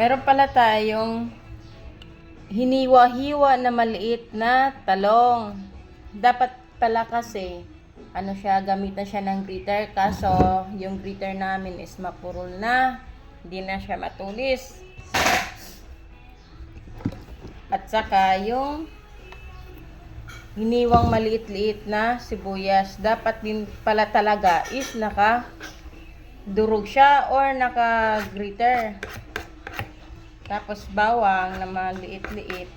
Meron pala tayong hiniwa-hiwa na maliit na talong. Dapat pala kasi, gamitan siya ng grater. Kaso, yung grater namin is mapurol na. Hindi na siya matulis. At saka, yung hiniwang maliit-liit na sibuyas. Dapat din pala talaga is naka-durog siya or naka-grater. Tapos bawang na maliit-liit.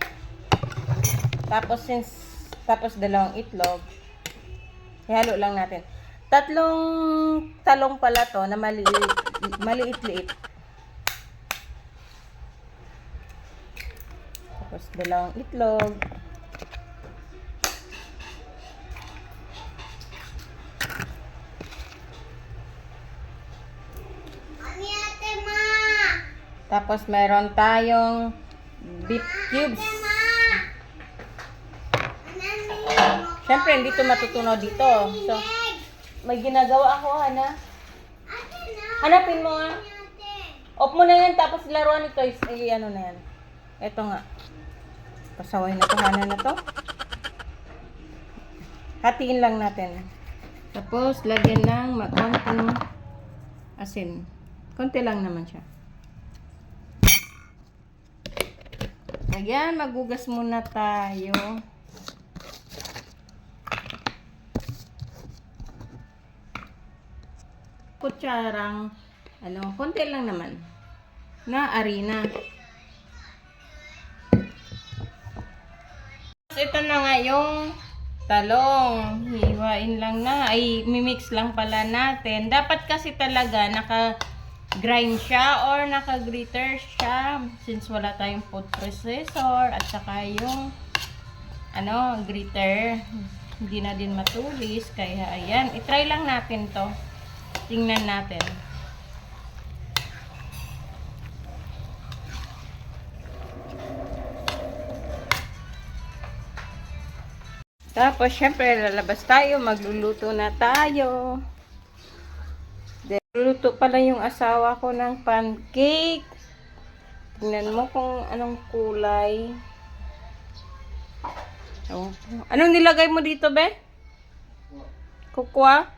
Tapos dalawang itlog. Ihalo lang natin. 3 talong pala to na maliit-liit. Tapos dalawang itlog. Tapos meron tayong beef cubes. Siyempre, hindi ito matutunaw dito. So, may ginagawa ako, Hana. Hanapin mo nga. Off mo na yan, tapos laruan ito. Ano na yan. Ito nga. Pasaway na ito, Hana na to. Hatiin lang natin. Tapos, lagyan ng konting asin. Konti lang naman siya. Ayan, magugas muna tayo. Kutsarang, konti lang naman, na harina. Ito na nga yung talong. Hiwain lang na. Mimix lang pala natin. Dapat kasi talaga naka-grind siya or naka-grater siya. Since wala tayong food processor at saka yung grater. Hindi na din matulis. Kaya ayan. I-try lang natin to. Tingnan natin. Tapos, syempre, lalabas tayo. Magluluto na tayo. Luluto pala yung asawa ko ng pancake. Tingnan mo kung anong kulay. Anong nilagay mo dito, be? Kukwa?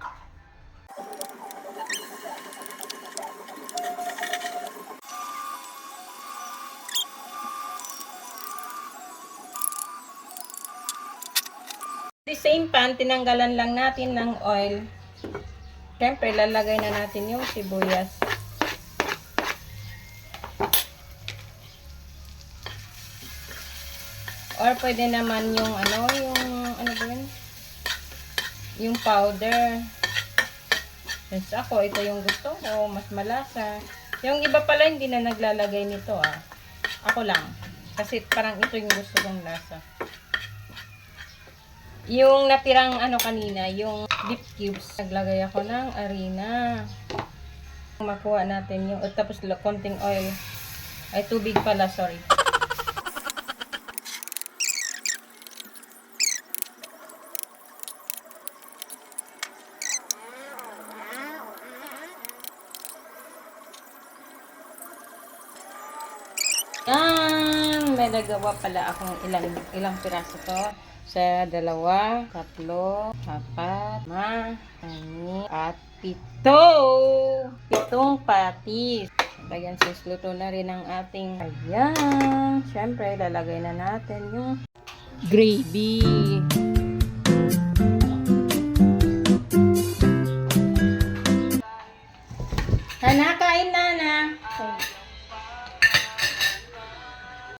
The same pan, tinanggalan lang natin ng oil. Siyempre, lalagay na natin yung sibuyas. Or pwede naman yung yung powder. Yes, ako, ito yung gusto ko, mas malasa. Yung iba pala hindi na naglalagay nito Ako lang. Kasi parang ito yung gusto kong lasa. Yung natirang kanina, yung beef cubes, naglagay ako ng harina. Makuha natin yung, tapos konting oil. Tubig pala, sorry. May nagawa pala akong ilang piraso to. Sa 2, 3, 4, 5, 6, 7, 8, 7 patis. Ayan, sis, luto na rin ang ating ayan. Siyempre, lalagay na natin yung gravy. Hana, kain na.